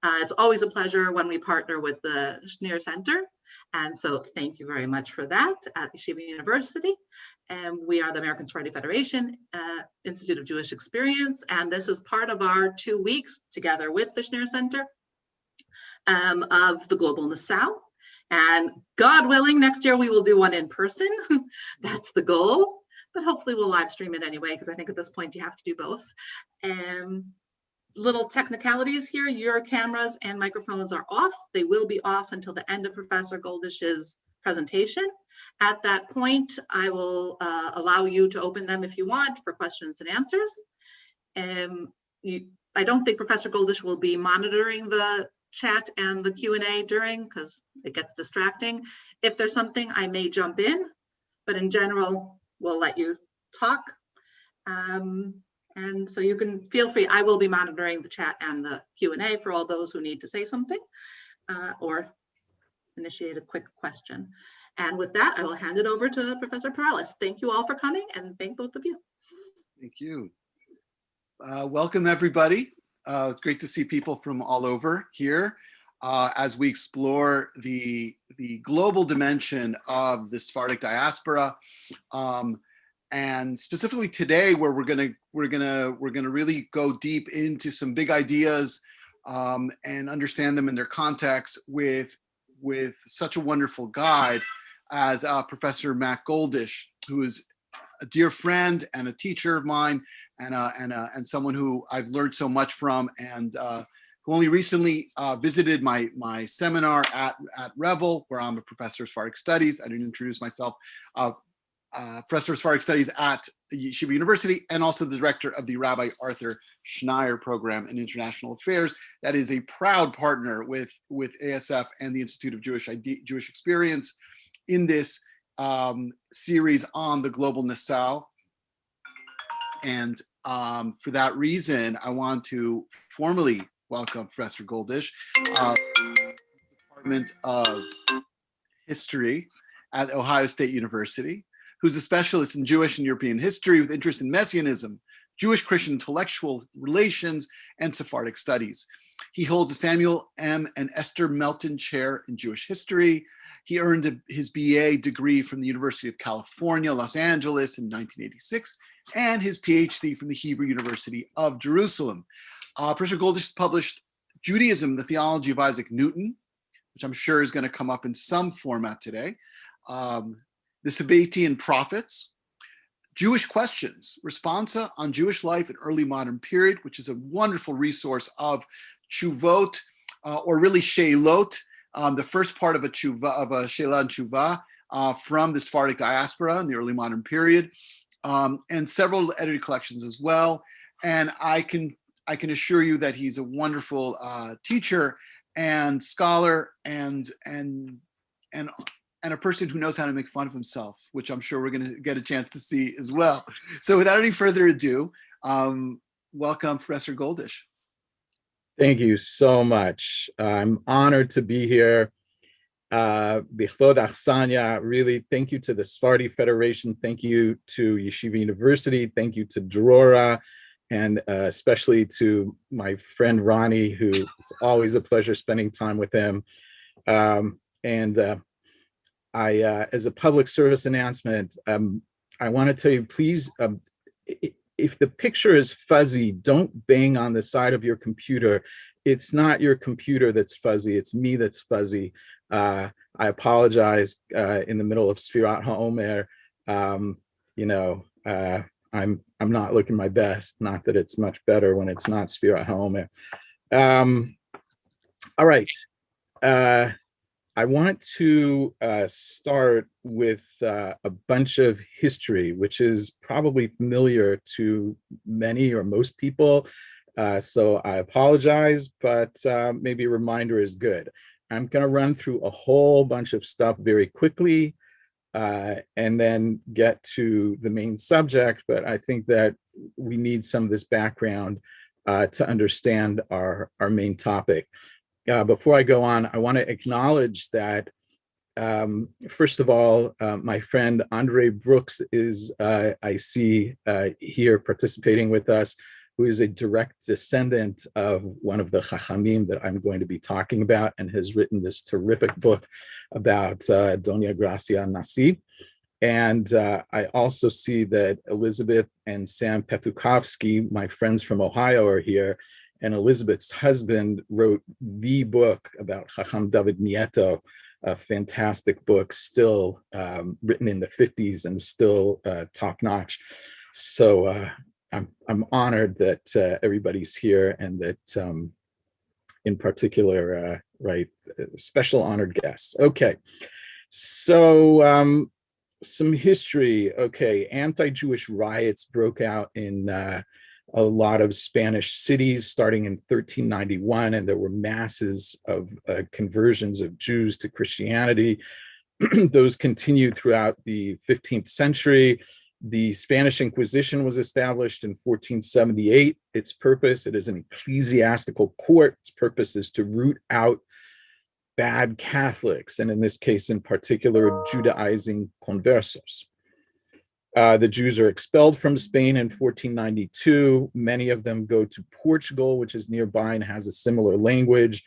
It's always a pleasure when we partner with the Schneer Center. And so thank you very much for that at Yeshiva University. And we are the American Sephardi Federation Institute of Jewish Experience. And this is part of our 2 weeks together with the Schneer Center of the Global Nacao. And God willing, next year we will do one in person. That's the goal. But hopefully we'll live stream it anyway, because I think at this point you have to do both. Little technicalities here, your cameras and microphones are off. They will be off until the end of Professor Goldish's presentation. At that point, I will allow you to open them if you want for questions and answers. I don't think Professor Goldish will be monitoring the chat and the Q&A during, because it gets distracting. If there's something, I may jump in, but in general, we'll let you talk. And so you can feel free. I will be monitoring the chat and the Q&A for all those who need to say something or initiate a quick question. And with that, I will hand it over to Professor Perales. Thank you all for coming, and thank both of you. Thank you. Welcome, everybody. It's great to see people from all over here as we explore the global dimension of the Sephardic diaspora. And specifically today, where we're gonna really go deep into some big ideas and understand them in their context with such a wonderful guide as Professor Matt Goldish, who is a dear friend and a teacher of mine, and someone who I've learned so much from, and who only recently visited my seminar at Revel, where I'm a professor of Sephardic Studies. I didn't introduce myself. Professor of Sephardic Studies at Yeshiva University, and also the director of the Rabbi Arthur Schneier Program in International Affairs. That is a proud partner with ASF and the Institute of Jewish Experience in this series on the Global Nacao. And for that reason, I want to formally welcome Professor Goldish, Department of History at Ohio State University, who's a specialist in Jewish and European history with interest in Messianism, Jewish-Christian intellectual relations, and Sephardic studies. He holds a Samuel M. and Esther Melton Chair in Jewish History. He earned his BA degree from the University of California, Los Angeles in 1986, and his PhD from the Hebrew University of Jerusalem. Professor Goldish has published Judaism, the Theology of Isaac Newton, which I'm sure is going to come up in some format today. The Sabbatean Prophets, Jewish Questions, Responsa on Jewish Life in Early Modern Period, which is a wonderful resource of Tshuvot, or really Sheilot, the first part of a Sheila and Tshuva from the Sephardic diaspora in the early modern period, and several edited collections as well. And I can assure you that he's a wonderful teacher and scholar and a person who knows how to make fun of himself, which I'm sure we're going to get a chance to see as well. So without any further ado, welcome, Professor Goldish. Thank you so much. I'm honored to be here. Bichlod Achsanya, really thank you to the Sephardi Federation. Thank you to Yeshiva University. Thank you to Drora, and especially to my friend Ronnie, who it's always a pleasure spending time with him. As a public service announcement, I want to tell you, please, if the picture is fuzzy, don't bang on the side of your computer. It's not your computer that's fuzzy, it's me that's fuzzy. I apologize in the middle of Sfirat HaOmer. I'm not looking my best, not that it's much better when it's not Sfirat HaOmer. All right. I want to start with a bunch of history, which is probably familiar to many or most people. So I apologize, but maybe a reminder is good. I'm going to run through a whole bunch of stuff very quickly and then get to the main subject. But I think that we need some of this background to understand our main topic. Before I go on, I want to acknowledge that, first of all, my friend Andre Brooks is, I see here participating with us. who is a direct descendant of one of the Hakhamim that I'm going to be talking about, and has written this terrific book about Doña Gracia Nasi. And I also see that Elizabeth and Sam Petukovsky, my friends from Ohio, are here. And Elizabeth's husband wrote the book about Chacham David Nieto, a fantastic book, still written in the 50s and still top-notch. So I'm honored that everybody's here, and that in particular, right, special honored guests. Okay, so some history. Okay, anti-Jewish riots broke out in a lot of Spanish cities starting in 1391, and there were masses of conversions of Jews to Christianity. Those continued throughout the 15th century. The Spanish Inquisition was established in 1478. Its purpose, it is an ecclesiastical court. Its purpose is to root out bad Catholics, and in this case in particular, Judaizing conversos. The Jews are expelled from Spain in 1492. Many of them go to Portugal, which is nearby and has a similar language,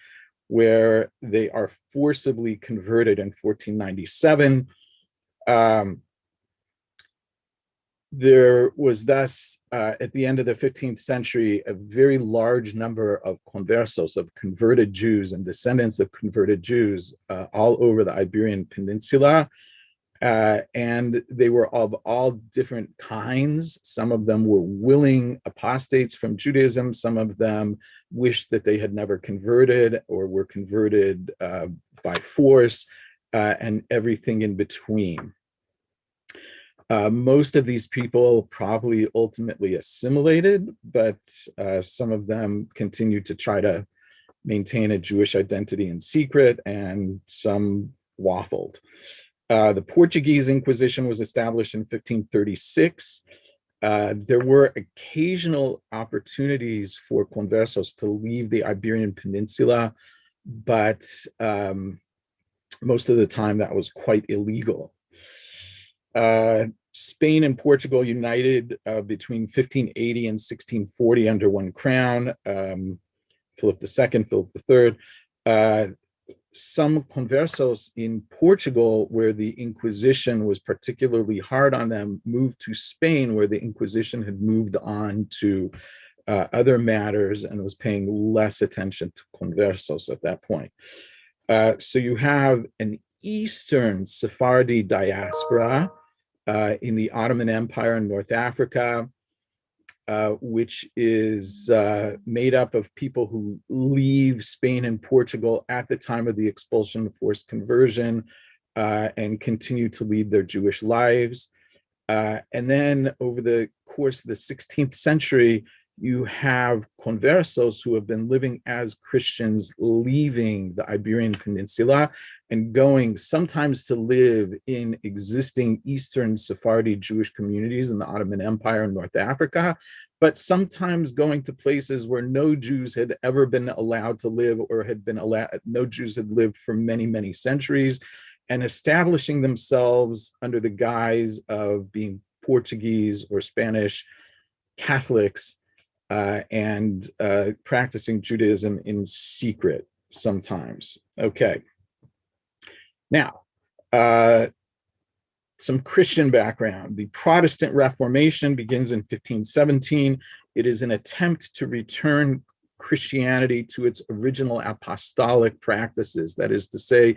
where they are forcibly converted in 1497. There was thus, at the end of the 15th century, a very large number of conversos, of converted Jews and descendants of converted Jews all over the Iberian Peninsula. And they were of all different kinds. Some of them were willing apostates from Judaism. Some of them wished that they had never converted or were converted by force, and everything in between. Most of these people probably ultimately assimilated, but some of them continued to try to maintain a Jewish identity in secret, and some waffled. The Portuguese Inquisition was established in 1536. There were occasional opportunities for conversos to leave the Iberian Peninsula, but most of the time that was quite illegal. Spain and Portugal united between 1580 and 1640 under one crown, Philip II, Philip III. Some conversos in Portugal, where the Inquisition was particularly hard on them, moved to Spain, where the Inquisition had moved on to other matters and was paying less attention to conversos at that point. So you have an Eastern Sephardi diaspora in the Ottoman Empire in North Africa, which is made up of people who leave Spain and Portugal at the time of the expulsion, forced conversion, and continue to lead their Jewish lives. And then over the course of the 16th century, you have conversos who have been living as Christians leaving the Iberian Peninsula and going sometimes to live in existing Eastern Sephardi Jewish communities in the Ottoman Empire in North Africa, but sometimes going to places where no Jews had ever been allowed to live, or had been allowed, no Jews had lived for many, many centuries, and establishing themselves under the guise of being Portuguese or Spanish Catholics, and practicing Judaism in secret sometimes. Okay. Now, some Christian background. The Protestant Reformation begins in 1517. It is an attempt to return Christianity to its original apostolic practices. That is to say,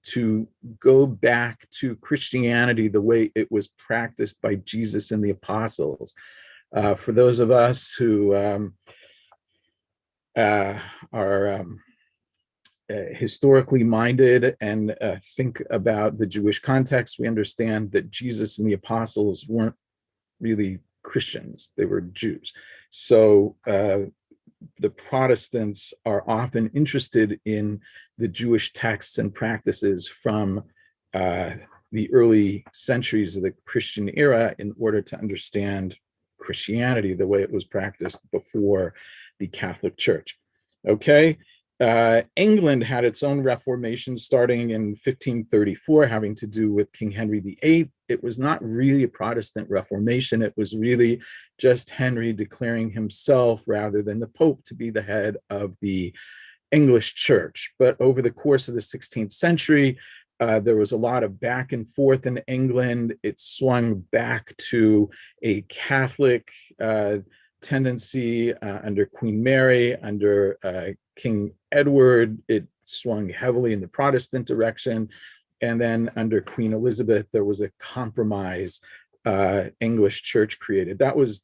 to go back to Christianity the way it was practiced by Jesus and the apostles. For those of us who are historically minded and think about the Jewish context, we understand that Jesus and the apostles weren't really Christians, they were Jews. So the Protestants are often interested in the Jewish texts and practices from the early centuries of the Christian era in order to understand Christianity the way it was practiced before the Catholic Church. Okay, England had its own Reformation starting in 1534, having to do with King Henry VIII. It was not really a Protestant Reformation. It was really just Henry declaring himself, rather than the Pope, to be the head of the English Church. But over the course of the 16th century, there was a lot of back and forth in England. It swung back to a Catholic tendency under Queen Mary, under King Edward. It swung heavily in the Protestant direction. And then under Queen Elizabeth, there was a compromise English church created. That was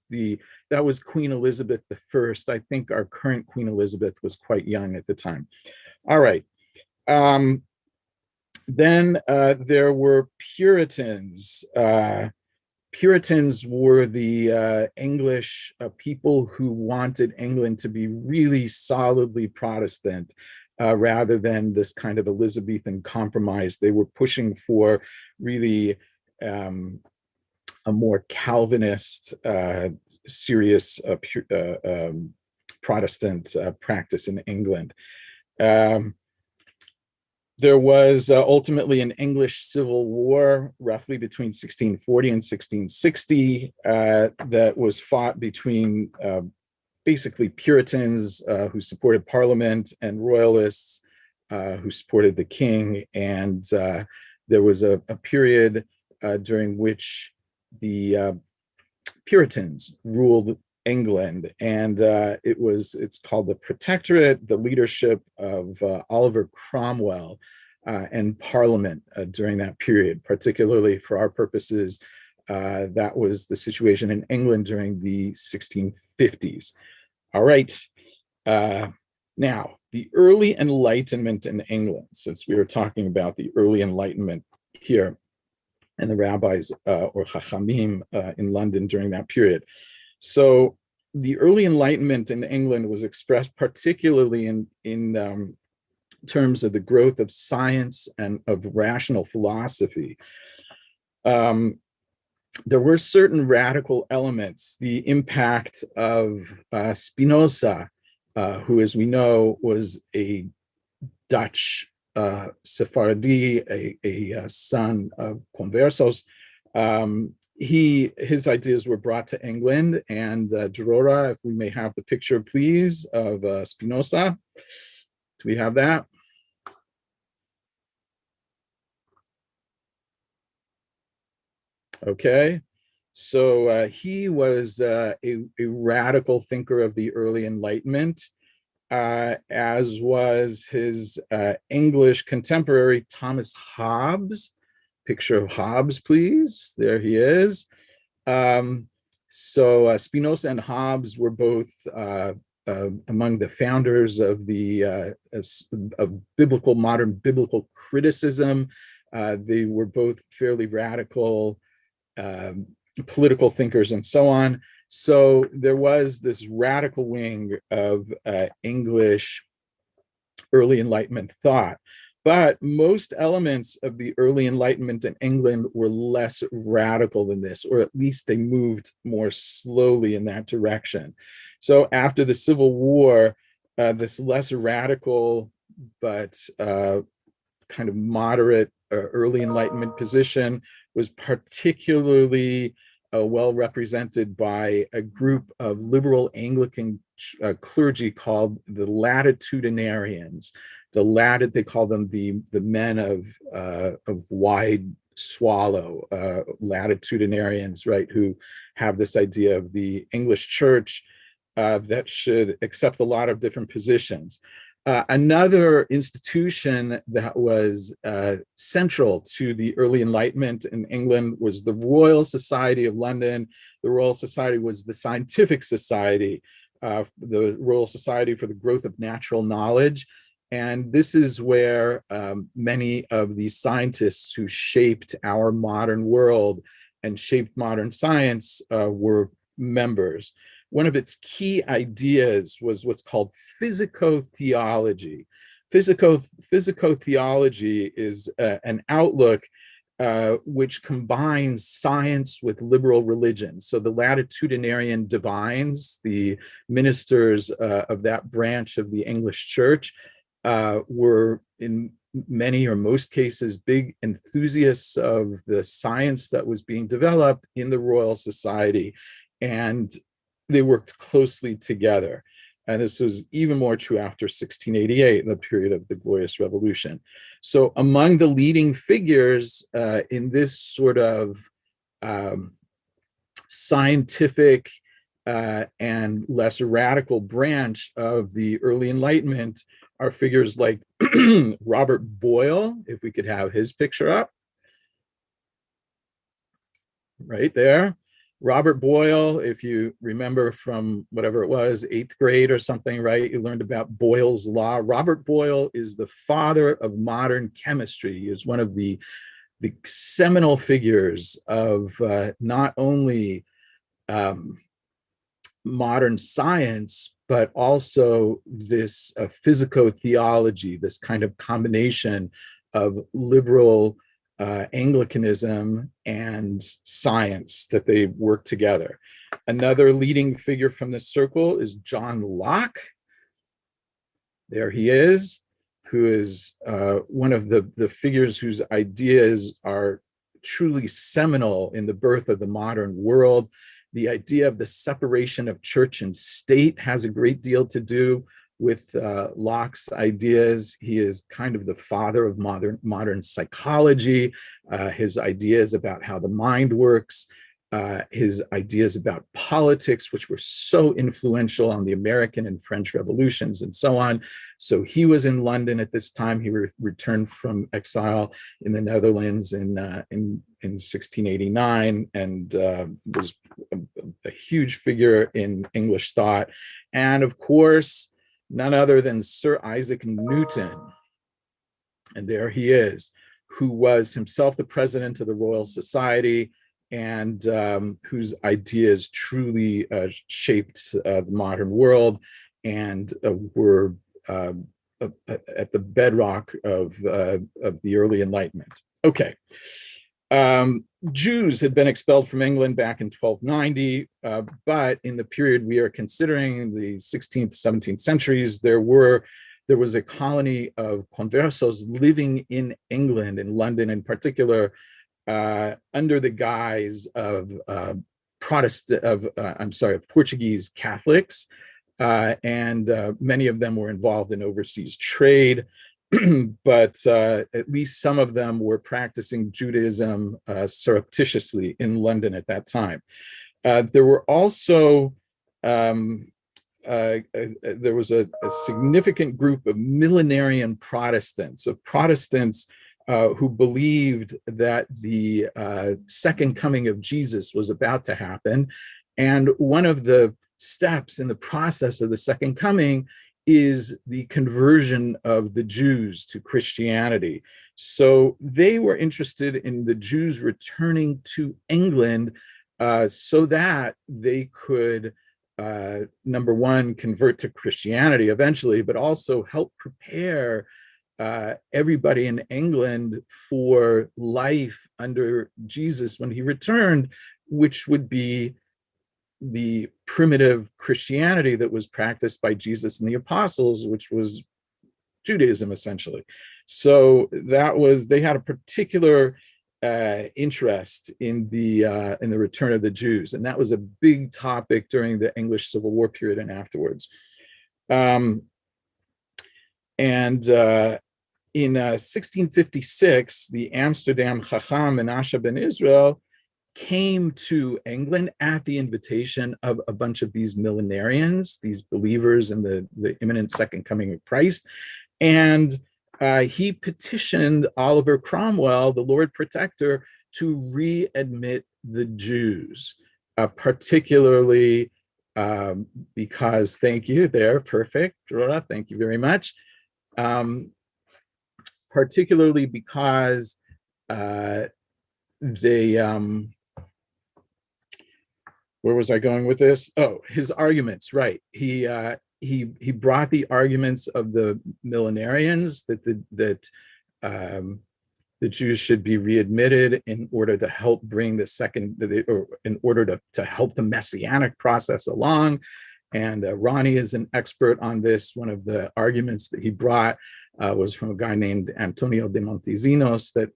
Queen Elizabeth I. I think our current Queen Elizabeth was quite young at the time. All right. Then there were Puritans. Puritans were the English people who wanted England to be really solidly Protestant rather than this kind of Elizabethan compromise. They were pushing for really a more Calvinist, serious Protestant practice in England. There was ultimately an English Civil War, roughly between 1640 and 1660, that was fought between basically Puritans who supported Parliament and Royalists who supported the king. And there was a period during which the Puritans ruled England, and it's called the Protectorate, the leadership of Oliver Cromwell and Parliament during that period. Particularly for our purposes, that was the situation in England during the 1650s. All right, now the early Enlightenment in England, since we were talking about the early Enlightenment here and the rabbis or Hakhamim in London during that period. So the early Enlightenment in England was expressed particularly in terms of the growth of science and of rational philosophy. There were certain radical elements. The impact of Spinoza, who, as we know, was a Dutch Sephardi, a son of conversos. His ideas were brought to England, and Gerora, if we may have the picture, please, of Spinoza. Do we have that? Okay, so he was a radical thinker of the early Enlightenment, as was his English contemporary Thomas Hobbes. Picture of Hobbes, please. There he is. So Spinoza and Hobbes were both among the founders of the modern biblical criticism. They were both fairly radical political thinkers and so on. So there was this radical wing of English early Enlightenment thought. But most elements of the early Enlightenment in England were less radical than this, or at least they moved more slowly in that direction. So after the Civil War, this less radical but kind of moderate early Enlightenment position was particularly well represented by a group of liberal Anglican clergy called the Latitudinarians. They call them the men of wide swallow, latitudinarians, right, who have this idea of the English church that should accept a lot of different positions. Another institution that was central to the early Enlightenment in England was the Royal Society of London. The Royal Society was the scientific society, the Royal Society for the Growth of Natural Knowledge. And this is where many of the scientists who shaped our modern world and shaped modern science were members. One of its key ideas was what's called physicotheology. Physicotheology is an outlook which combines science with liberal religion. So the latitudinarian divines, the ministers of that branch of the English church, were in many or most cases big enthusiasts of the science that was being developed in the Royal Society, and they worked closely together. And this was even more true after 1688, in the period of the Glorious Revolution. So among the leading figures in this sort of scientific and less radical branch of the early Enlightenment are figures like Robert Boyle, if we could have his picture up, right there. Robert Boyle, if you remember from whatever it was, 8th grade or something, right? You learned about Boyle's law. Robert Boyle is the father of modern chemistry. He is one of the seminal figures of not only modern science, but also this physico-theology, this kind of combination of liberal Anglicanism and science, that they work together. Another leading figure from this circle is John Locke. There he is, who is one of the figures whose ideas are truly seminal in the birth of the modern world. The idea of the separation of church and state has a great deal to do with Locke's ideas. He is kind of the father of modern psychology, his ideas about how the mind works, his ideas about politics, which were so influential on the American and French revolutions and so on. So he was in London at this time. He returned from exile in the Netherlands in 1689, and was a huge figure in English thought. And of course, none other than Sir Isaac Newton. And there he is, who was himself the president of the Royal Society, and whose ideas truly shaped the modern world and were at the bedrock of the early Enlightenment. Okay. Jews had been expelled from England back in 1290, but in the period we are considering, the 16th, 17th centuries, there was a colony of conversos living in England, in London in particular, under the guise of Portuguese Catholics, and many of them were involved in overseas trade. But at least some of them were practicing Judaism surreptitiously in London at that time. There were also, there was a significant group of millenarian Protestants, who believed that the second coming of Jesus was about to happen. And one of the steps in the process of the second coming is the conversion of the Jews to Christianity. So they were interested in the Jews returning to England so that they could, number one, convert to Christianity eventually, but also help prepare everybody in England for life under Jesus when he returned, which would be the primitive Christianity that was practiced by Jesus and the apostles, which was Judaism essentially. So they had a particular interest in the return of the Jews, and that was a big topic during the English Civil War period and afterwards. In 1656, the Amsterdam Chacham Menashe ben Israel came to England at the invitation of a bunch of these millenarians, these believers in the imminent second coming of Christ. And he petitioned Oliver Cromwell, the Lord Protector, to readmit the Jews, particularly because, thank you, there, perfect, Rora, thank you very much. Particularly because where was I going with this? Oh, his arguments, right. He brought the arguments of the millenarians that the Jews should be readmitted in order to help bring the second, or in order to help the messianic process along. And Ronnie is an expert on this. One of the arguments that he brought was from a guy named Antonio de Montesinos that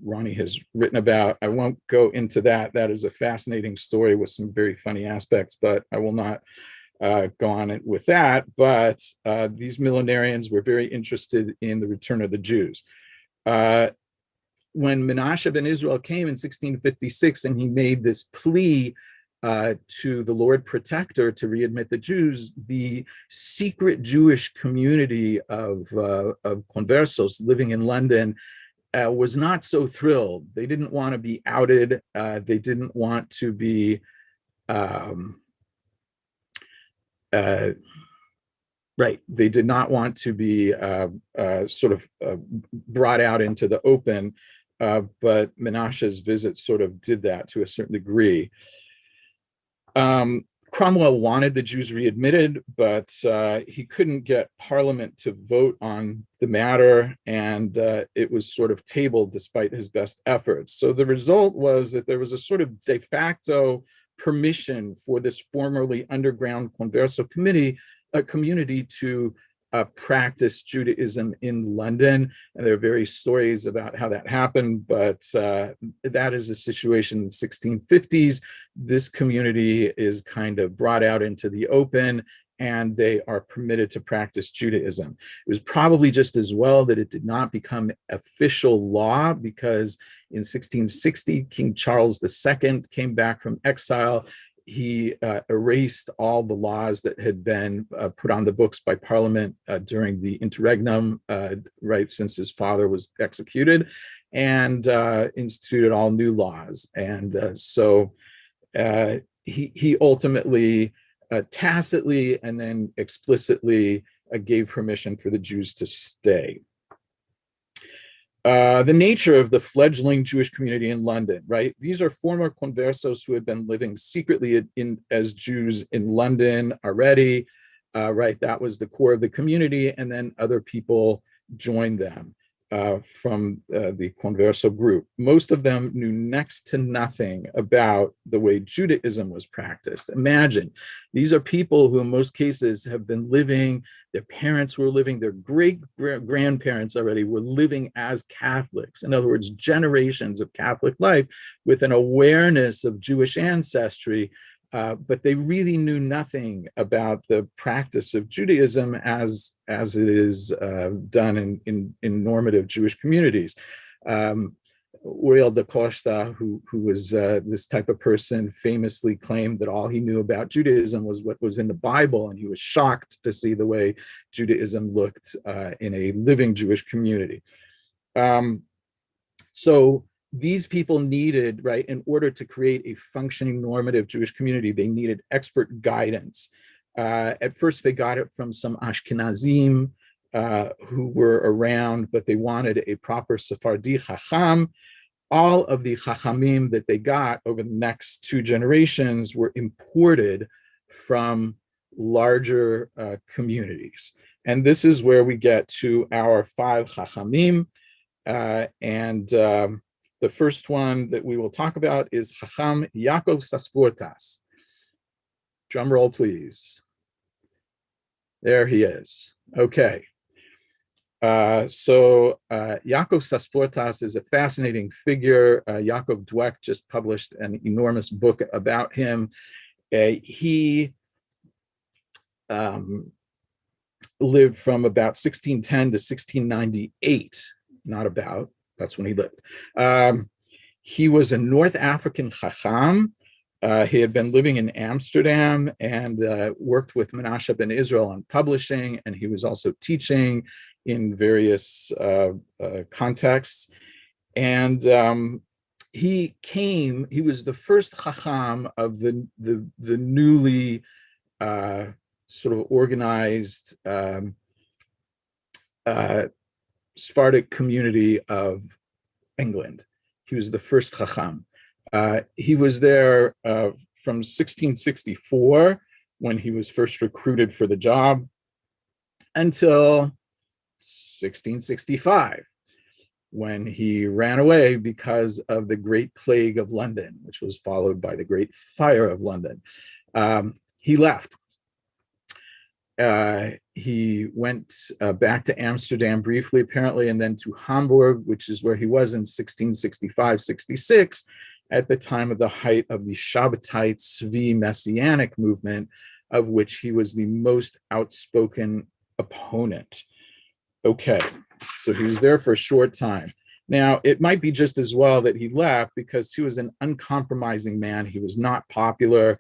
Ronnie has written about. I won't go into that. That is a fascinating story with some very funny aspects, but I will not go on it with that. But these millenarians were very interested in the return of the Jews. When Menashe ben Israel came in 1656 and he made this plea to the Lord Protector to readmit the Jews, the secret Jewish community of conversos living in London was not so thrilled. They didn't want to be outed. They didn't want to be right. They did not want to be brought out into the open, but Menashe's visit sort of did that to a certain degree. Cromwell wanted the Jews readmitted, but he couldn't get Parliament to vote on the matter, and it was sort of tabled despite his best efforts. So the result was that there was a sort of de facto permission for this formerly underground Converso community to practice Judaism in London. And there are various stories about how that happened, but that is a situation in the 1650s. This community is kind of brought out into the open, and they are permitted to practice Judaism. It was probably just as well that it did not become official law, because in 1660, King Charles II came back from exile. He erased all the laws that had been put on the books by Parliament during the interregnum, right since his father was executed, and instituted all new laws. And so he ultimately, tacitly and then explicitly gave permission for the Jews to stay. The nature of the fledgling Jewish community in London, right? These are former conversos who had been living secretly as Jews in London already, right? That was the core of the community, and then other people joined them from the converso group. Most of them knew next to nothing about the way Judaism was practiced. Imagine, these are people who in most cases have been living, their parents were living, their great-grandparents already were living as Catholics. In other words, generations of Catholic life with an awareness of Jewish ancestry, but they really knew nothing about the practice of Judaism as it is done in normative Jewish communities. Uriel da Costa, who was this type of person, famously claimed that all he knew about Judaism was what was in the Bible, and he was shocked to see the way Judaism looked in a living Jewish community. So these people needed, right, in order to create a functioning normative Jewish community, they needed expert guidance. At first, they got it from some Ashkenazim who were around, but they wanted a proper Sephardi Chacham. All of the Hakhamim that they got over the next two generations were imported from larger communities. And this is where we get to our 5 Hakhamim. The first one that we will talk about is Chacham Yaakov Sasportas. Drum roll, please. There he is. Okay. So Yaakov Sasportas is a fascinating figure. Yaakov Dweck just published an enormous book about him. He lived from about 1610 to 1698, not about, that's when he lived. He was a North African Chacham. He had been living in Amsterdam and worked with Menashe ben Israel on publishing, and he was also teaching in various contexts. And he was the first Chacham of the newly sort of organized Sephardic community of England. He was the first Chacham. He was there from 1664, when he was first recruited for the job, until 1665, when he ran away because of the Great Plague of London, which was followed by the Great Fire of London. He left. He went back to Amsterdam briefly, apparently, and then to Hamburg, which is where he was in 1665-66, at the time of the height of the Shabbatite Tzvi Messianic movement, of which he was the most outspoken opponent. Okay, so he was there for a short time. Now, it might be just as well that he left because he was an uncompromising man. He was not popular.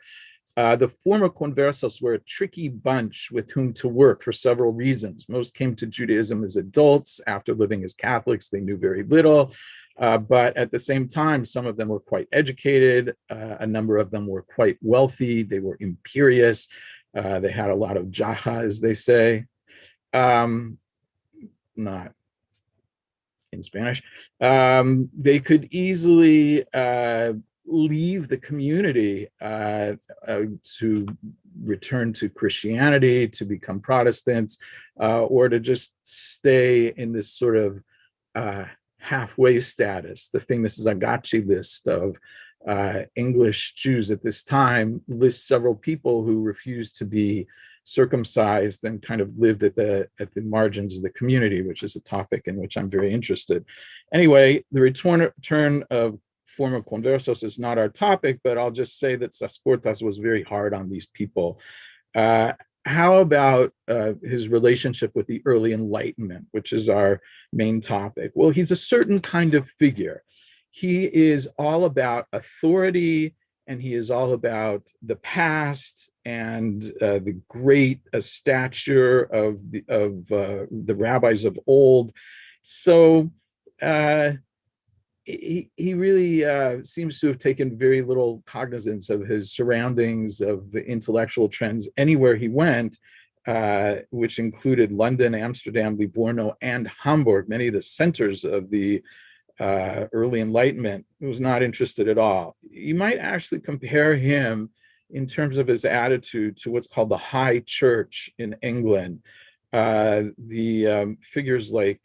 The former conversos were a tricky bunch with whom to work for several reasons. Most came to Judaism as adults. After living as Catholics, they knew very little. But at the same time, some of them were quite educated. A number of them were quite wealthy. They were imperious. They had a lot of jaha, as they say. Not in Spanish. They could easily leave the community to return to Christianity, to become Protestants, or to just stay in this sort of halfway status. The famous Zagachi list of English Jews at this time lists several people who refused to be circumcised and kind of lived at the margins of the community, which is a topic in which I'm very interested. Anyway, the return of former conversos is not our topic, but I'll just say that Sasportas was very hard on these people. How about his relationship with the early Enlightenment, which is our main topic? Well, he's a certain kind of figure. He is all about authority, and he is all about the past and the great stature of the rabbis of old. So he really seems to have taken very little cognizance of his surroundings, of the intellectual trends anywhere he went, which included London, Amsterdam, Livorno, and Hamburg, many of the centers of the early Enlightenment. He was not interested at all. You might actually compare him in terms of his attitude to what's called the High Church in England. The figures like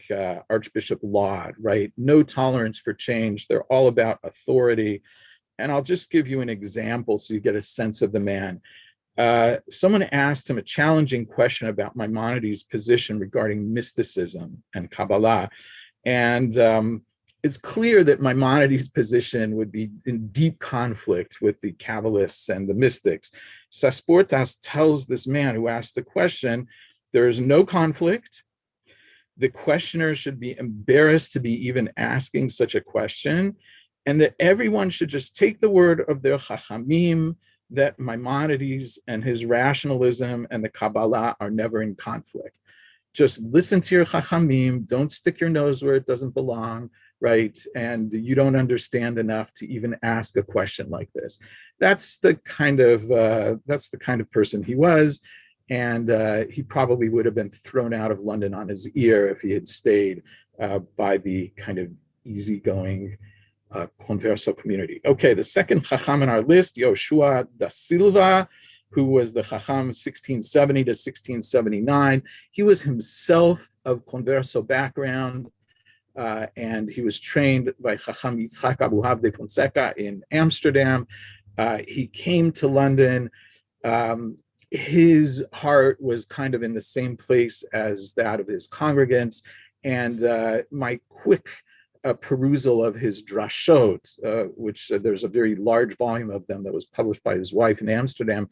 Archbishop Laud, right? No tolerance for change. They're all about authority. And I'll just give you an example so you get a sense of the man. Someone asked him a challenging question about Maimonides' position regarding mysticism and Kabbalah. And it's clear that Maimonides' position would be in deep conflict with the Kabbalists and the mystics. Sasportas tells this man who asked the question, there is no conflict. The questioner should be embarrassed to be even asking such a question, and that everyone should just take the word of their Hakhamim that Maimonides and his rationalism and the Kabbalah are never in conflict. Just listen to your Hakhamim, don't stick your nose where it doesn't belong, right? And you don't understand enough to even ask a question like this. That's the kind of person he was. And he probably would have been thrown out of London on his ear if he had stayed by the kind of easygoing converso community. Okay, the second Chacham on our list, Yoshua da Silva, who was the Chacham 1670 to 1679. He was himself of converso background, and he was trained by Chacham Yitzhak Abuhav de Fonseca in Amsterdam. He came to London. His heart was kind of in the same place as that of his congregants, and my quick perusal of his drashot, which there's a very large volume of them that was published by his wife in Amsterdam,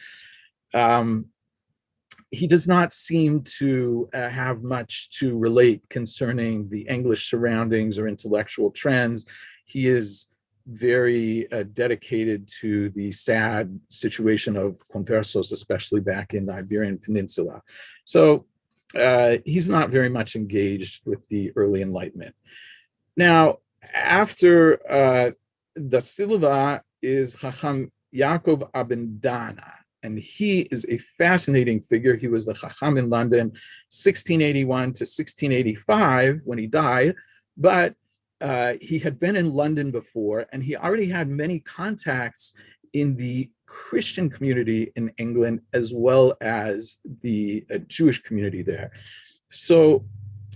he does not seem to have much to relate concerning the English surroundings or intellectual trends. He is very dedicated to the sad situation of conversos, especially back in the Iberian Peninsula. So he's not very much engaged with the early Enlightenment. Now, after da Silva is Chacham Yaakov Abendana, and he is a fascinating figure. He was the Chacham in London, 1681 to 1685 when he died, but he had been in London before, and he already had many contacts in the Christian community in England, as well as the Jewish community there. So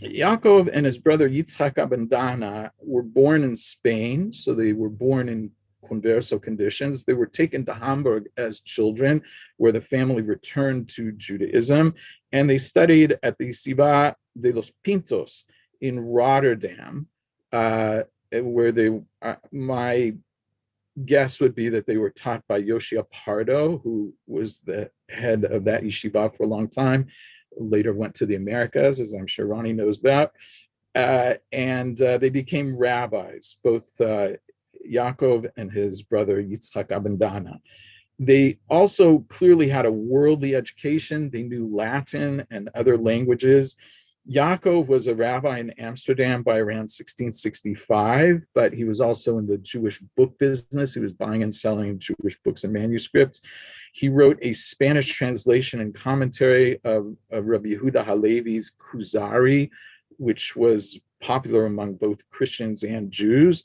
Yaakov and his brother Yitzhak Abendana were born in Spain, so they were born in converso conditions. They were taken to Hamburg as children, where the family returned to Judaism, And they studied at the Yeshiva de los Pintos in Rotterdam, where my guess would be that they were taught by Yoshia Pardo, who was the head of that yeshiva for a long time, later went to the Americas, as I'm sure Ronnie knows about. And they became rabbis, both Yaakov and his brother Yitzchak Abendana. They also clearly had a worldly education. They knew Latin and other languages. Yaakov was a rabbi in Amsterdam by around 1665, but he was also in the Jewish book business. He was buying and selling Jewish books and manuscripts. He wrote a Spanish translation and commentary of Rabbi Yehuda Halevi's Kuzari, which was popular among both Christians and Jews.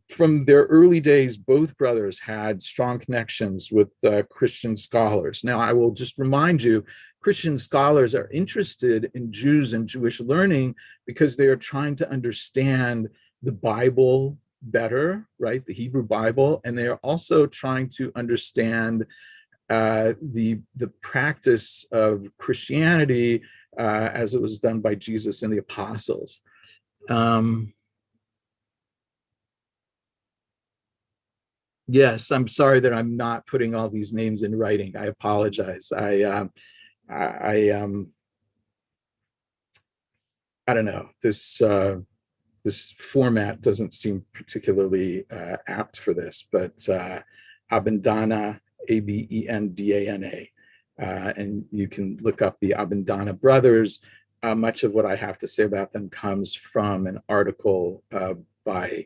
From their early days, both brothers had strong connections with Christian scholars. Now, I will just remind you, Christian scholars are interested in Jews and Jewish learning because they are trying to understand the Bible better, right? The Hebrew Bible, and they are also trying to understand the practice of Christianity as it was done by Jesus and the apostles. Yes, I'm sorry that I'm not putting all these names in writing. I apologize. I don't know. This format doesn't seem particularly apt for this, but Abendana, Abendana, and you can look up the Abendana brothers. Much of what I have to say about them comes from an article by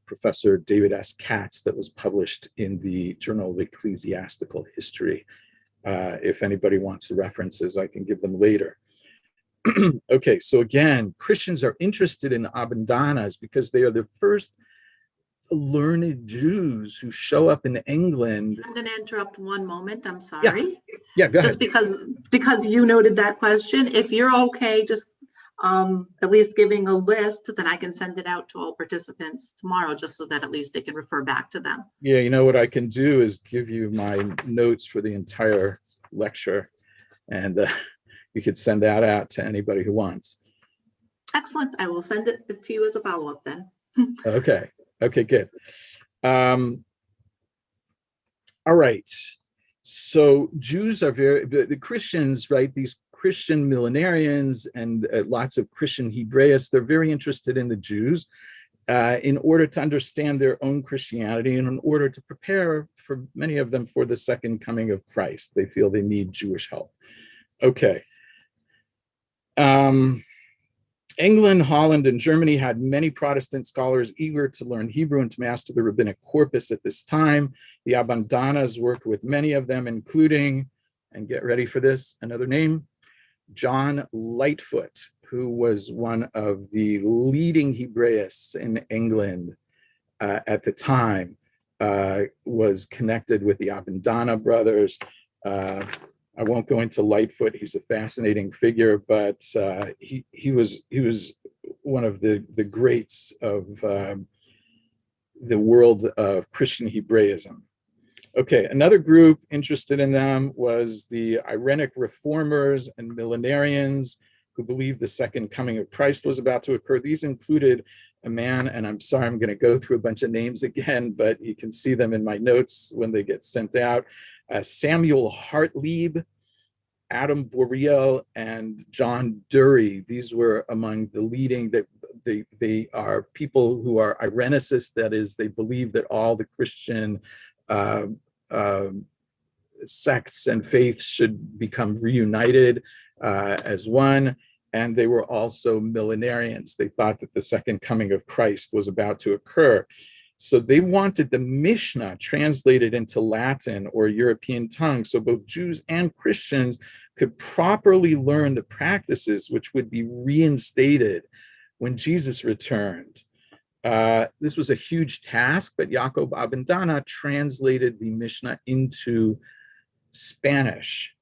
Professor David S. Katz that was published in the Journal of Ecclesiastical History. If anybody wants the references, I can give them later. Okay, so again, Christians are interested in the Abendanas because they are the first learned Jews who show up in England. I'm going to interrupt one moment. I'm sorry. Yeah, go just ahead. because you noted that question. If you're okay, just at least giving a list, then I can send it out to all participants tomorrow, just so that at least they can refer back to them. Yeah, you know what I can do is give you my notes for the entire lecture, and you could send that out to anybody who wants. Excellent. I will send it to you as a follow-up then. Okay, good. All right. So Jews are the Christians, right? These Christian millenarians and lots of Christian Hebraists, they're very interested in the Jews in order to understand their own Christianity and in order to prepare for many of them for the second coming of Christ. They feel they need Jewish help. Okay. England, Holland, and Germany had many Protestant scholars eager to learn Hebrew and to master the rabbinic corpus at this time. The Abandanas worked with many of them, including, and get ready for this, another name, John Lightfoot, who was one of the leading Hebraists in England at the time, was connected with the Abendana brothers. I won't go into Lightfoot. He's a fascinating figure, but he was one of the greats of the world of Christian Hebraism. Okay, another group interested in them was the Irenic reformers and millenarians who believed the second coming of Christ was about to occur. These included a man, and I'm sorry, I'm going to go through a bunch of names again, but you can see them in my notes when they get sent out. Samuel Hartlieb, Adam Boreal, and John Dury. These were among the leading, they are people who are Irenicists, that is, they believe that all the Christian sects and faiths should become reunited as one. And they were also millenarians. They thought that the second coming of Christ was about to occur. So they wanted the Mishnah translated into Latin or European tongue, so both Jews and Christians could properly learn the practices which would be reinstated when Jesus returned. This was a huge task, but Yaakov Abendana translated the Mishnah into Spanish.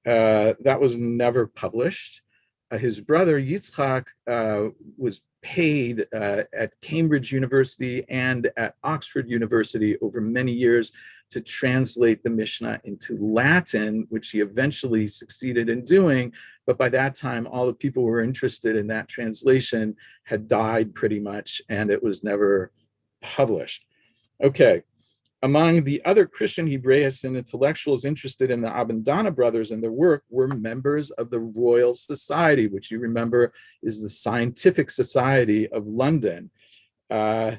That was never published. His brother Yitzchak was paid at Cambridge University and at Oxford University over many years to translate the Mishnah into Latin, which he eventually succeeded in doing. But by that time, all the people who were interested in that translation had died pretty much, and it was never published. Okay. Among the other Christian Hebraists and intellectuals interested in the Abendana brothers and their work were members of the Royal Society, which you remember is the Scientific Society of London. As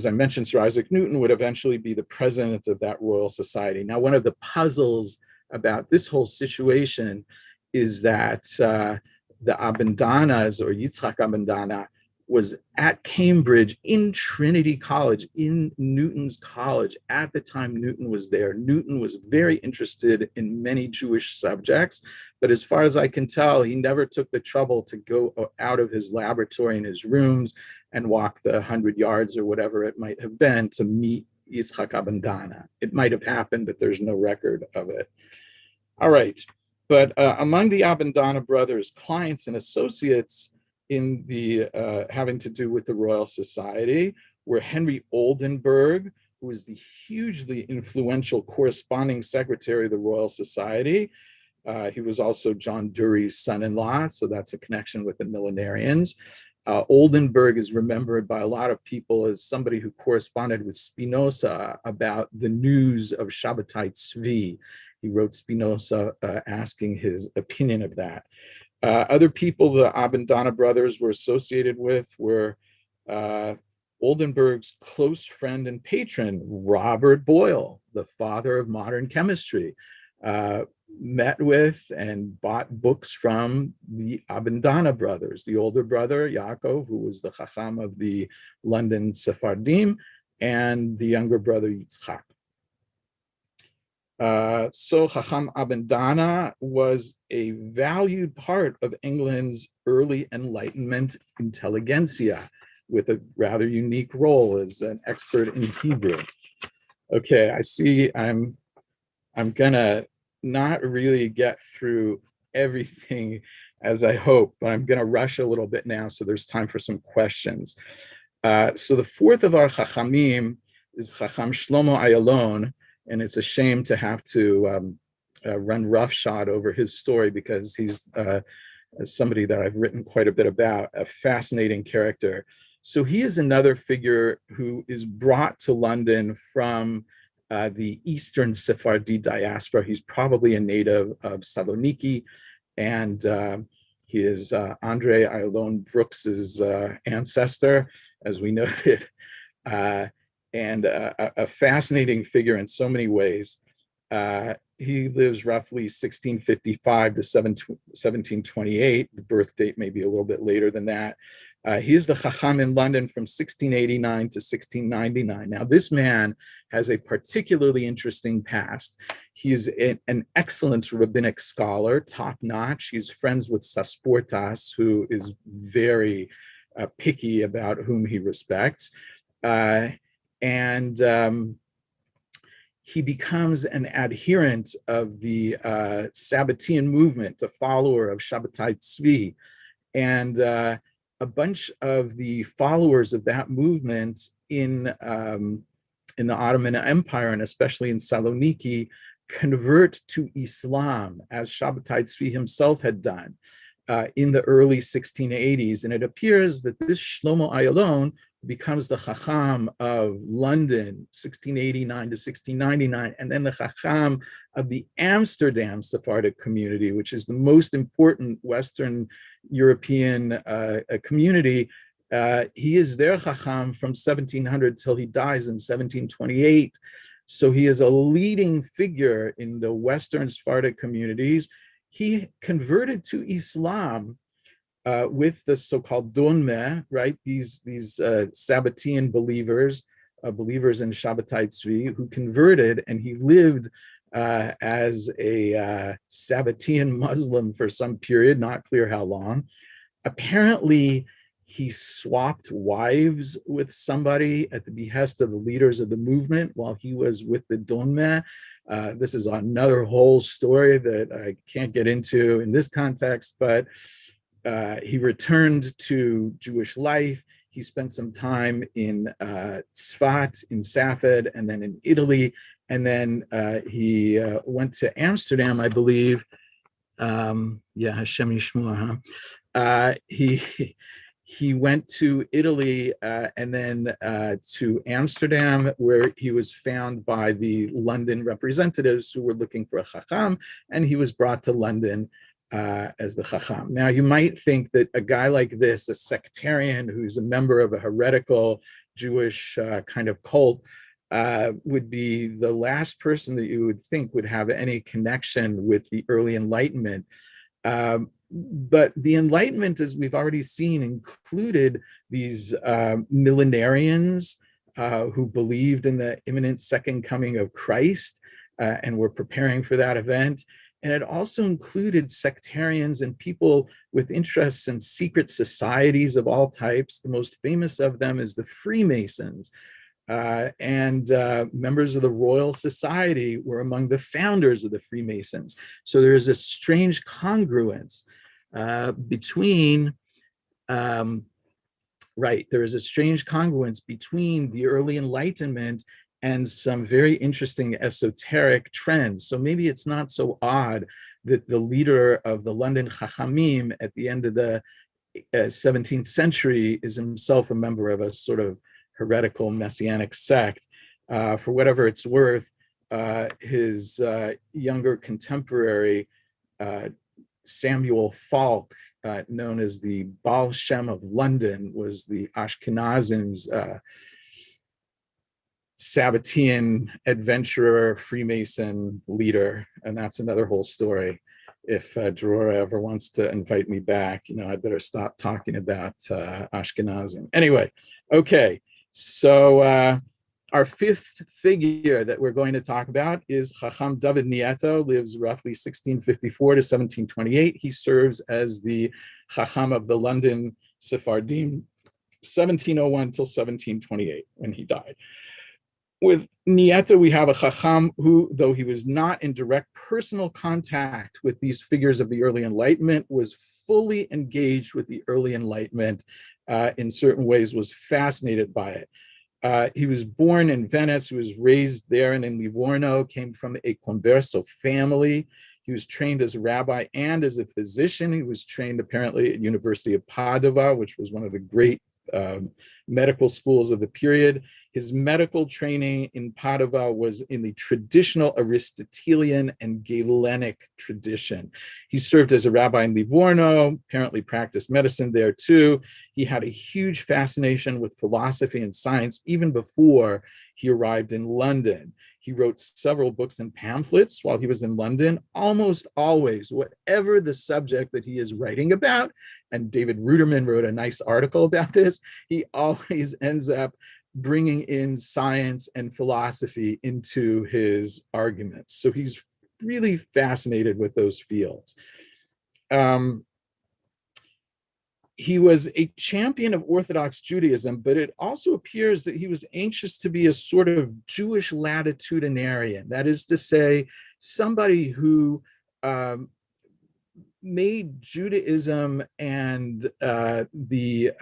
I mentioned, Sir Isaac Newton would eventually be the president of that Royal Society. Now, one of the puzzles about this whole situation is that the Abendanas, or Yitzhak Abendana, was at Cambridge in Trinity College, in Newton's college. At the time Newton was there, Newton was very interested in many Jewish subjects, but as far as I can tell, he never took the trouble to go out of his laboratory in his rooms and walk the 100 yards or whatever it might have been to meet Yitzhak Abendana. It might have happened, but there's no record of it. All right, but among the Abendana brothers' clients and associates in the having to do with the Royal Society were Henry Oldenburg, who was the hugely influential corresponding secretary of the Royal Society. He was also John Dury's son-in-law, so that's a connection with the millenarians. Oldenburg is remembered by a lot of people as somebody who corresponded with Spinoza about the news of Shabbatai Tzvi. He wrote Spinoza asking his opinion of that. Other people the Abendana brothers were associated with were Oldenburg's close friend and patron, Robert Boyle, the father of modern chemistry, met with and bought books from the Abendana brothers, the older brother, Yaakov, who was the Chacham of the London Sephardim, and the younger brother, Yitzchak. So Chacham Abendana was a valued part of England's early Enlightenment intelligentsia, with a rather unique role as an expert in Hebrew. Okay, I see I'm gonna not really get through everything as I hope, but I'm gonna rush a little bit now so there's time for some questions. So the fourth of our Hakhamim is Chacham Shlomo Ayalon, and it's a shame to have to run roughshod over his story because he's somebody that I've written quite a bit about, a fascinating character. So he is another figure who is brought to London from the Eastern Sephardi diaspora. He's probably a native of Saloniki, and he is Andre Ayalon Brooks's ancestor, as we noted. And a fascinating figure in so many ways. He lives roughly 1655 to 1728. The birth date may be a little bit later than that. He is the Chacham in London from 1689 to 1699. Now, this man has a particularly interesting past. He is an excellent rabbinic scholar, top-notch. He's friends with Sasportas, who is very picky about whom he respects. He becomes an adherent of the Sabbatean movement, a follower of Shabbatai Tzvi. And a bunch of the followers of that movement in the Ottoman Empire, and especially in Saloniki, convert to Islam, as Shabbatai Tzvi himself had done in the early 1680s. And it appears that this Shlomo Ayalon becomes the Chacham of London, 1689 to 1699, and then the Chacham of the Amsterdam Sephardic community, which is the most important Western European community. He is their Chacham from 1700 till he dies in 1728. So he is a leading figure in the Western Sephardic communities. He converted to Islam with the so-called Donmeh, right? These Sabbatean believers in Shabbatai Tzvi, who converted, and he lived as a Sabbatean Muslim for some period, not clear how long. Apparently, he swapped wives with somebody at the behest of the leaders of the movement while he was with the Donmeh. This is another whole story that I can't get into in this context, but he returned to Jewish life. He spent some time in Tzfat, in Safed, and then in Italy. And then he went to Amsterdam, I believe. Yeah, Hashem Yishmor, huh? He went to Italy and then to Amsterdam, where he was found by the London representatives who were looking for a Chacham, and he was brought to London as the Chacham. Now, you might think that a guy like this, a sectarian who's a member of a heretical Jewish kind of cult, would be the last person that you would think would have any connection with the early Enlightenment. But the Enlightenment, as we've already seen, included these millenarians who believed in the imminent second coming of Christ and were preparing for that event. And it also included sectarians and people with interests in secret societies of all types. The most famous of them is the Freemasons. And members of the Royal Society were among the founders of the Freemasons. So there is a strange congruence between, there is a strange congruence between the early Enlightenment and some very interesting esoteric trends. So maybe it's not so odd that the leader of the London Hakhamim at the end of the 17th century is himself a member of a sort of heretical messianic sect. For whatever it's worth, his younger contemporary, Samuel Falk, known as the Baal Shem of London, was the Ashkenazim's Sabbatean adventurer, Freemason leader, and that's another whole story. If Drora ever wants to invite me back, I better stop talking about Ashkenazim. Anyway, okay. So our fifth figure that we're going to talk about is Chacham David Nieto, lives roughly 1654 to 1728. He serves as the Chacham of the London Sephardim, 1701 till 1728, when he died. With Nieto, we have a Chacham who, though he was not in direct personal contact with these figures of the early Enlightenment, was fully engaged with the early Enlightenment in certain ways, was fascinated by it. He was born in Venice. He was raised there and in Livorno, came from a converso family. He was trained as a rabbi and as a physician. He was trained apparently at University of Padua, which was one of the great medical schools of the period. His medical training in Padua was in the traditional Aristotelian and Galenic tradition. He served as a rabbi in Livorno, apparently practiced medicine there too. He had a huge fascination with philosophy and science even before he arrived in London. He wrote several books and pamphlets while he was in London, almost always, whatever the subject that he is writing about, and David Ruderman wrote a nice article about this, he always ends up bringing in science and philosophy into his arguments. So he's really fascinated with those fields. He was a champion of Orthodox Judaism, but it also appears that he was anxious to be a sort of Jewish latitudinarian. That is to say, somebody who made Judaism and the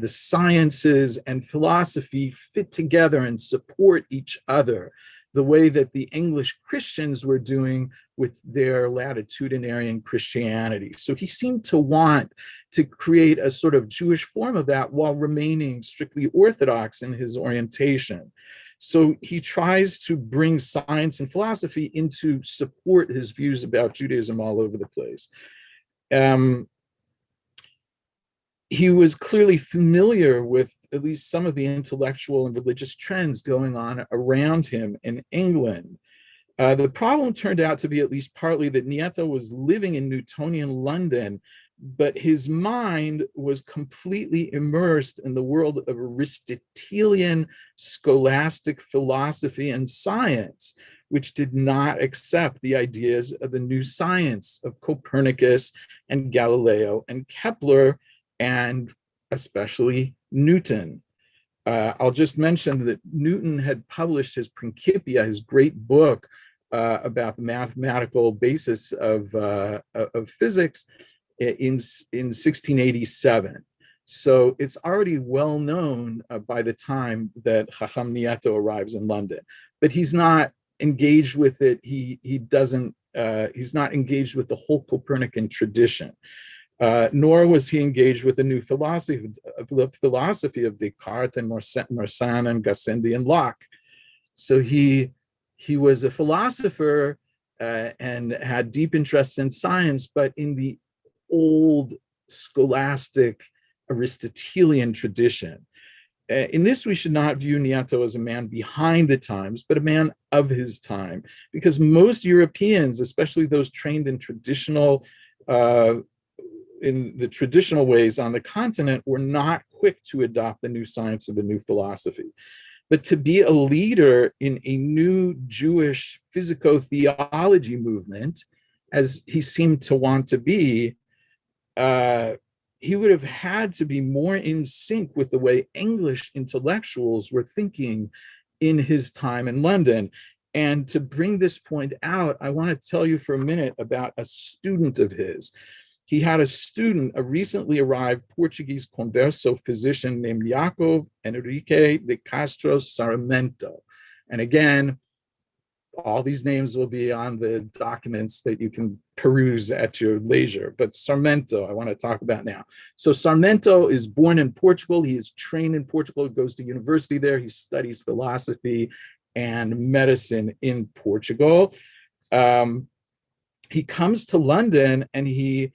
sciences and philosophy fit together and support each other, the way that the English Christians were doing with their latitudinarian Christianity. So he seemed to want to create a sort of Jewish form of that while remaining strictly Orthodox in his orientation. So he tries to bring science and philosophy in to support his views about Judaism all over the place. He was clearly familiar with at least some of the intellectual and religious trends going on around him in England. The problem turned out to be at least partly that Nieto was living in Newtonian London, but his mind was completely immersed in the world of Aristotelian scholastic philosophy and science, which did not accept the ideas of the new science of Copernicus and Galileo and Kepler, and especially Newton. I'll just mention that Newton had published his Principia, his great book about the mathematical basis of physics, in 1687. So it's already well known by the time that Chacham Niato arrives in London, but he's not engaged with it. He doesn't. He's not engaged with the whole Copernican tradition, nor was he engaged with the new philosophy of Descartes and Mersenne and Gassendi and Locke. So he was a philosopher and had deep interest in science, but in the old scholastic Aristotelian tradition. In this, we should not view Niato as a man behind the times, but a man of his time, because most Europeans, especially those trained in the traditional ways on the continent, were not quick to adopt the new science or the new philosophy. But to be a leader in a new Jewish physico-theology movement, as he seemed to want to be, he would have had to be more in sync with the way English intellectuals were thinking in his time in London. And to bring this point out, I want to tell you for a minute about a student of his. He had a student, a recently arrived Portuguese converso physician named Jacob Henrique de Castro Sarmento. And again, all these names will be on the documents that you can peruse at your leisure. But Sarmento, I want to talk about now. So Sarmento is born in Portugal. He is trained in Portugal, goes to university there. He studies philosophy and medicine in Portugal. He comes to London and he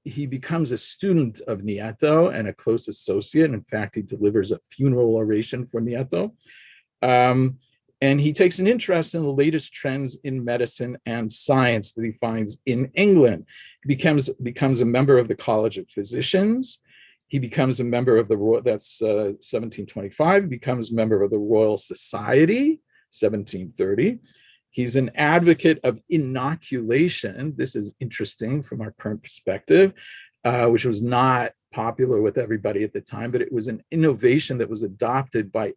becomes a student of Niato and a close associate. In fact, he delivers a funeral oration for Niato. And he takes an interest in the latest trends in medicine and science that he finds in England. He becomes a member of the College of Physicians. He becomes a member of the Royal, that's 1725, he becomes a member of the Royal Society, 1730. He's an advocate of inoculation. This is interesting from our current perspective, which was not popular with everybody at the time, but it was an innovation that was adopted by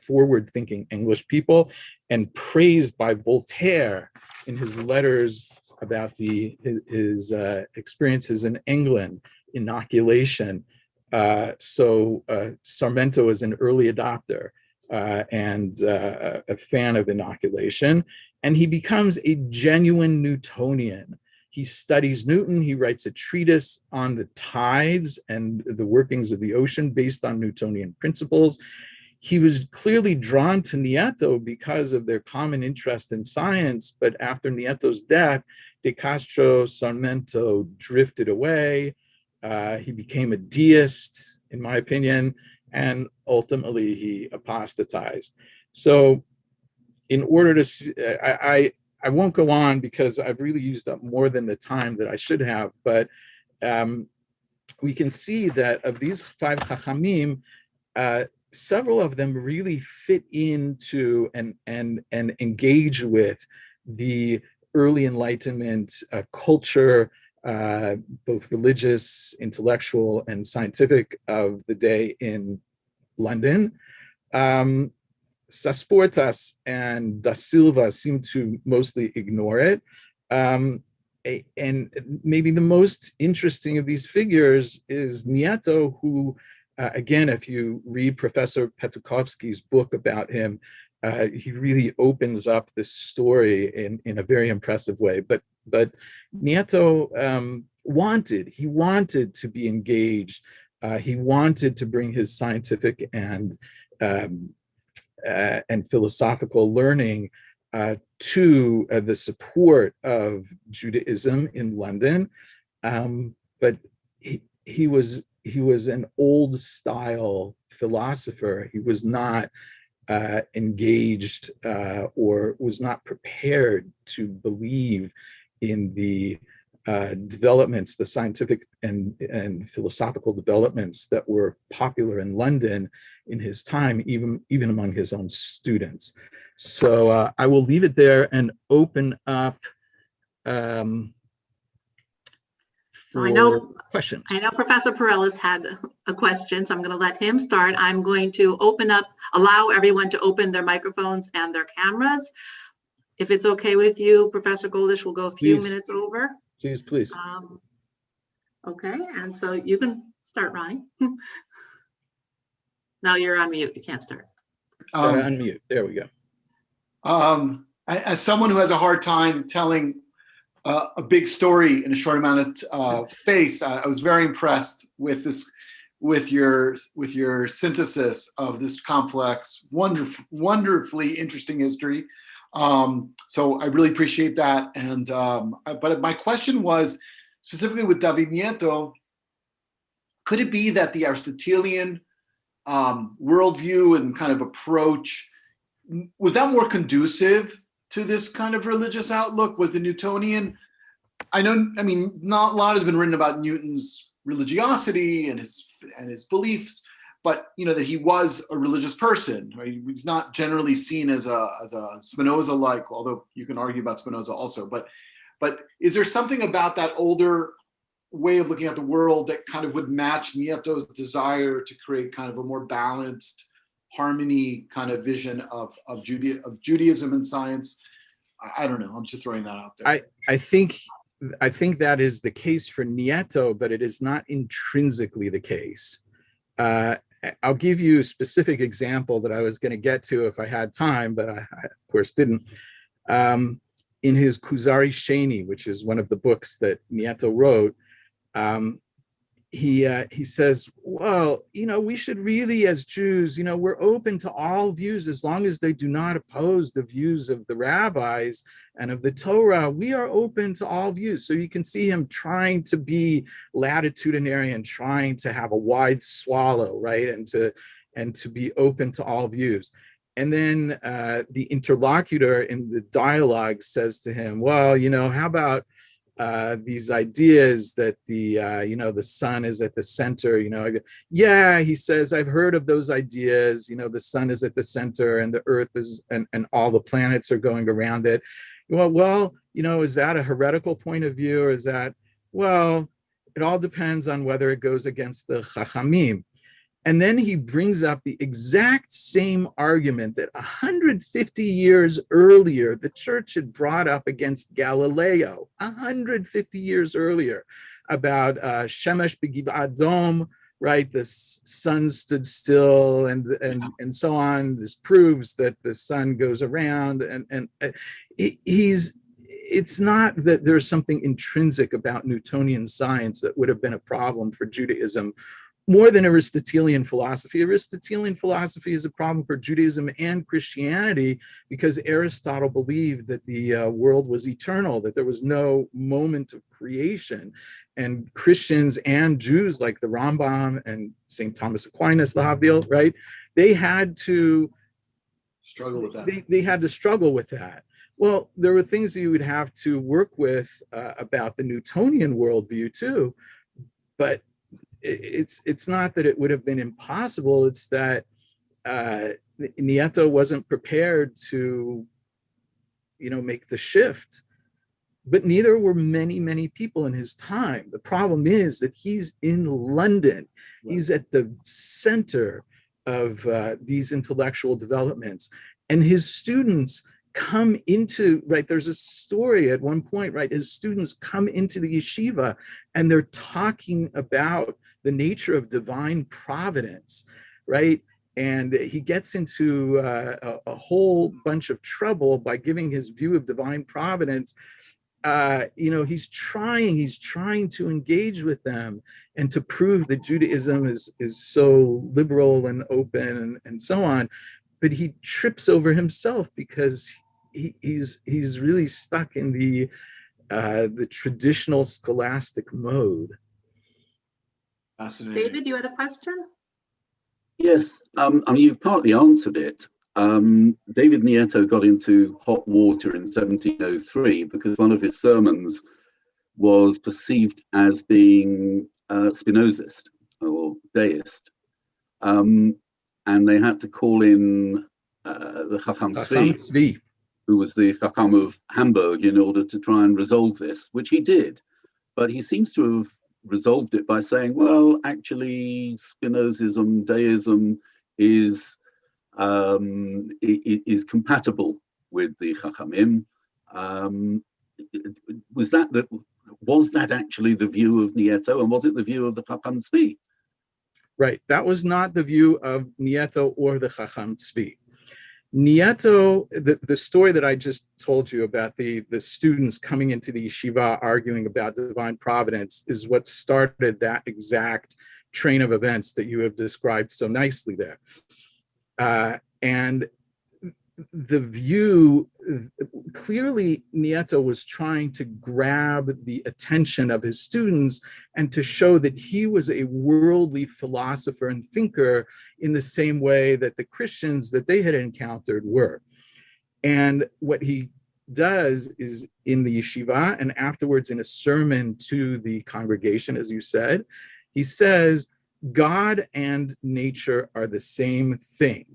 forward-thinking English people and praised by Voltaire in his letters about his experiences in England, inoculation. So Sarmento is an early adopter and a fan of inoculation, and he becomes a genuine Newtonian. He studies Newton. He writes a treatise on the tides and the workings of the ocean based on Newtonian principles. He was clearly drawn to Niato because of their common interest in science, but after Niato's death, De Castro Sarmento drifted away. He became a deist, in my opinion, and ultimately he apostatized. So in order to, I won't go on because I've really used up more than the time that I should have, but we can see that of these 5 Hakhamim, several of them really fit into and engage with the early Enlightenment culture, both religious, intellectual, and scientific of the day in London. Sasportas and Da Silva seem to mostly ignore it. And maybe the most interesting of these figures is Niato, who, again, if you read Professor Petukovsky's book about him, he really opens up this story in a very impressive way. But Niato wanted to be engaged. He wanted to bring his scientific and philosophical learning to the support of Judaism in London, but he was an old style philosopher. He was not engaged or was not prepared to believe in the developments, the scientific and philosophical developments that were popular in London in his time, even among his own students. So I will leave it there and open up so I know questions. I know Professor Perellis had a question, so I'm going to let him start. I'm going to allow everyone to open their microphones and their cameras. If it's okay with you, Professor Goldish, we'll go a few minutes over. Please. Okay, and so you can Start, Ronnie. Now you're on mute. You can't start. Gotta unmute. There we go. As someone who has a hard time telling a big story in a short amount of space, I was very impressed with this, with your synthesis of this complex, wonderfully interesting history. So I really appreciate that. And but my question was specifically with David Nieto, could it be that the Aristotelian worldview and kind of approach, was that more conducive to this kind of religious outlook? Was the Newtonian, I mean, not a lot has been written about Newton's religiosity and his beliefs, but that he was a religious person, right? He's not generally seen as a Spinoza-like, although you can argue about Spinoza also. But is there something about that older way of looking at the world that kind of would match Nieto's desire to create kind of a more balanced harmony kind of vision of Judaism and science? I don't know. I'm just throwing that out there. I think that is the case for Nieto, but it is not intrinsically the case. I'll give you a specific example that I was going to get to if I had time, but I of course didn't. In his Kuzari Sheni, which is one of the books that Nieto wrote, he says, well, we should really, as Jews, we're open to all views as long as they do not oppose the views of the rabbis and of the Torah. We are open to all views. So you can see him trying to be latitudinarian, trying to have a wide swallow, right? And to be open to all views. And then the interlocutor in the dialogue says to him, well, how about these ideas that the sun is at the center, yeah, he says, I've heard of those ideas, the sun is at the center and the earth is, and all the planets are going around it. Well, is that a heretical point of view, or is that, well, it all depends on whether it goes against the Hakhamim. And then he brings up the exact same argument that 150 years earlier, the church had brought up against Galileo, 150 years earlier, about Shemesh b'Giv'at Adom, right? The sun stood still and so on. This proves that the sun goes around. And it's not that there's something intrinsic about Newtonian science that would have been a problem for Judaism more than Aristotelian philosophy. Aristotelian philosophy is a problem for Judaism and Christianity because Aristotle believed that the world was eternal, that there was no moment of creation. And Christians and Jews like the Rambam and St. Thomas Aquinas, Lahavdil, right? They had to struggle with that. They had to struggle with that. Well, there were things that you would have to work with about the Newtonian worldview too, but it's not that it would have been impossible. It's that Nieto wasn't prepared to, make the shift. But neither were many people in his time. The problem is that he's in London. Right. He's at the center of these intellectual developments, and his students come into, right, there's a story at one point, right, his students come into the yeshiva and they're talking about the nature of divine providence, right? And he gets into a whole bunch of trouble by giving his view of divine providence. He's trying to engage with them and to prove that Judaism is so liberal and open and so on, but he trips over himself because he's really stuck in the traditional scholastic mode. David, you had a question? Yes, you've partly answered it. David Nieto got into hot water in 1703 because one of his sermons was perceived as being Spinozist or deist. And they had to call in the Chacham Tzvi, who was the Chacham of Hamburg, in order to try and resolve this, which he did. But he seems to have resolved it by saying, well, actually, Spinozism, deism is compatible with the Hakhamim. Was that actually the view of Nieto, and was it the view of the Chacham Tzvi? Right. That was not the view of Nieto or the Chacham Tzvi. Nieto, the story that I just told you about the students coming into the yeshiva arguing about divine providence is what started that exact train of events that you have described so nicely there. And the view, clearly Nieto was trying to grab the attention of his students and to show that he was a worldly philosopher and thinker in the same way that the Christians that they had encountered were. And what he does is in the yeshiva and afterwards in a sermon to the congregation, as you said, he says, God and nature are the same thing.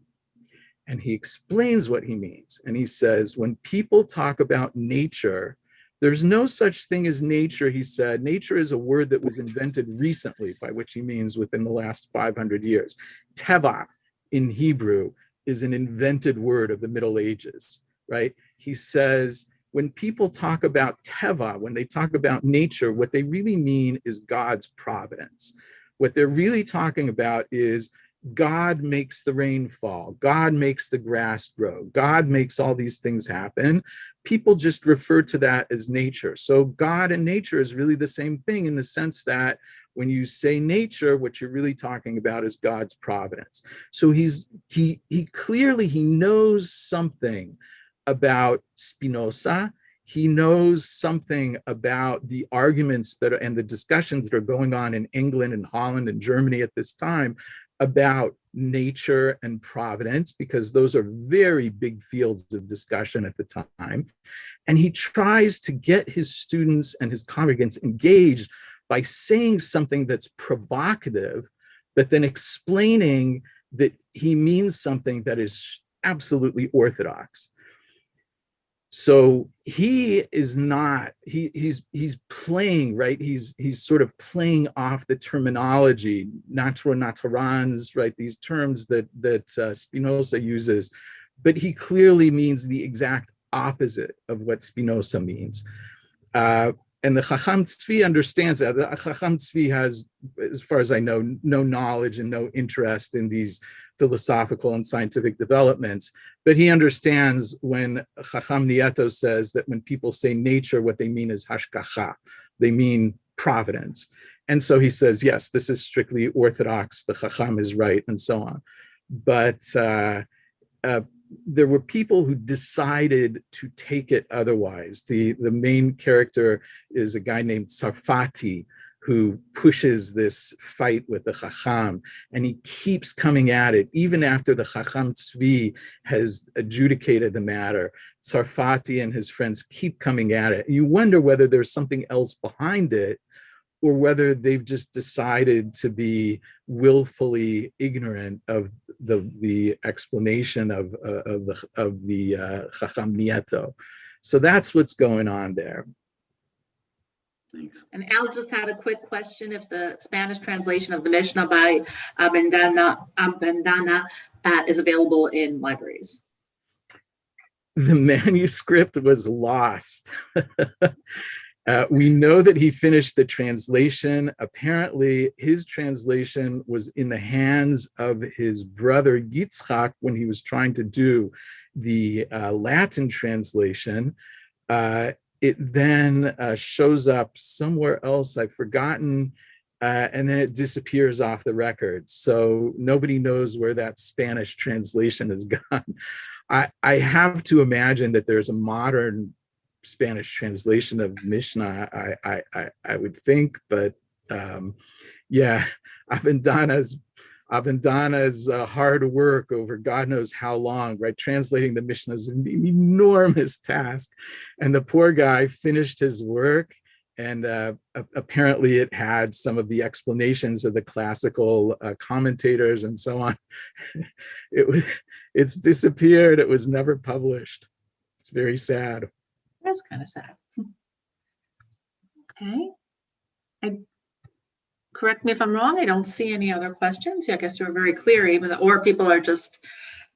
And he explains what he means. And he says, when people talk about nature, there's no such thing as nature, he said. Nature is a word that was invented recently, by which he means within the last 500 years. Teva in Hebrew is an invented word of the Middle Ages, right? He says, when people talk about Teva, when they talk about nature, what they really mean is God's providence. What they're really talking about is God makes the rain fall. God makes the grass grow. God makes all these things happen. People just refer to that as nature. So God and nature is really the same thing in the sense that when you say nature, what you're really talking about is God's providence. So he clearly knows something about Spinoza. He knows something about the arguments that are, and the discussions that are going on in England and Holland and Germany at this time about nature and providence, because those are very big fields of discussion at the time. And he tries to get his students and his congregants engaged by saying something that's provocative, but then explaining that he means something that is absolutely orthodox. So he is not, he's playing, right? He's sort of playing off the terminology, naturans, right? These terms that Spinoza uses, but he clearly means the exact opposite of what Spinoza means. And the Chacham Tzvi understands that. The Chacham Tzvi has, as far as I know, no knowledge and no interest in these philosophical and scientific developments, but he understands when Chacham Nieto says that when people say nature, what they mean is hashgacha, they mean providence. And so he says, yes, this is strictly orthodox, the Chacham is right, and so on. But there were people who decided to take it otherwise. The main character is a guy named Sarfati, who pushes this fight with the Chacham, and he keeps coming at it, even after the Chacham Tzvi has adjudicated the matter. Sarfati and his friends keep coming at it. You wonder whether there's something else behind it, or whether they've just decided to be willfully ignorant of the explanation of the Chacham Nieto. So that's what's going on there. Thanks. And Al just had a quick question if the Spanish translation of the Mishnah by Abendana is available in libraries. The manuscript was lost. We know that he finished the translation. Apparently, his translation was in the hands of his brother Yitzchak when he was trying to do the Latin translation. It then shows up somewhere else, I've forgotten, and then it disappears off the record. So nobody knows where that Spanish translation has gone. I have to imagine that there's a modern Spanish translation of Mishnah, I would think, but yeah, Avendana's hard work over God knows how long, right? Translating the Mishnah is an enormous task. And the poor guy finished his work, and apparently it had some of the explanations of the classical commentators and so on. It's disappeared. It was never published. It's very sad. That's kind of sad. Okay. Correct me if I'm wrong, I don't see any other questions. Yeah, I guess you were very clear, even though, or people are just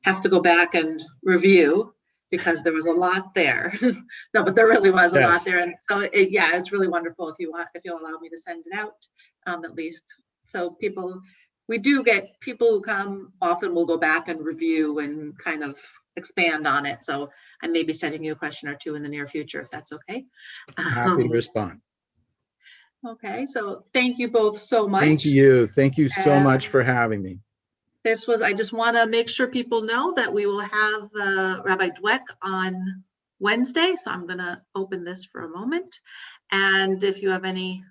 have to go back and review because there was a lot there. No, but there really was a lot there. And so yeah, it's really wonderful if you'll allow me to send it out, at least. So people we do get people who come often will go back and review and kind of expand on it. So I may be sending you a question or two in the near future, if that's okay. Happy to respond. Okay, so thank you both so much. Thank you. Thank you so much And for having me. this was, I just want to make sure people know that we will have Rabbi Dweck on Wednesday. So I'm going to open this for a moment. And if you have any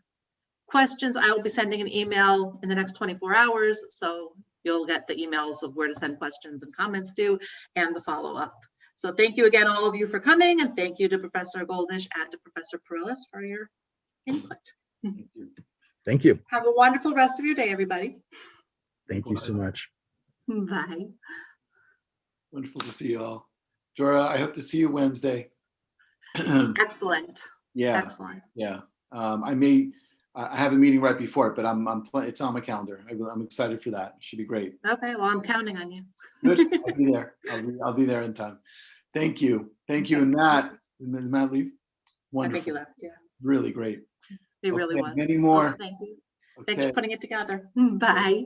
questions, I will be sending an email in the next 24 hours. So you'll get the emails of where to send questions and comments to and the follow-up. So thank you again, all of you, for coming. And thank you to Professor Goldish and to Professor Perillis for your input. Thank you. Have a wonderful rest of your day, everybody. Thank you so much. Bye. Wonderful to see you all. Dora, I hope to see you Wednesday. Excellent. Yeah, Excellent. yeah. I have a meeting right before it, but it's on my calendar. I'm excited for that. It should be great. Okay, well, I'm counting on you. Good. I'll be there. I'll be there in time. Thank you. Thank you. And Matt, did Matt leave? I Wonderful. think you left, yeah. Really great. It really Okay, was. many more. Thank you. Okay. Thanks for putting it together. Bye.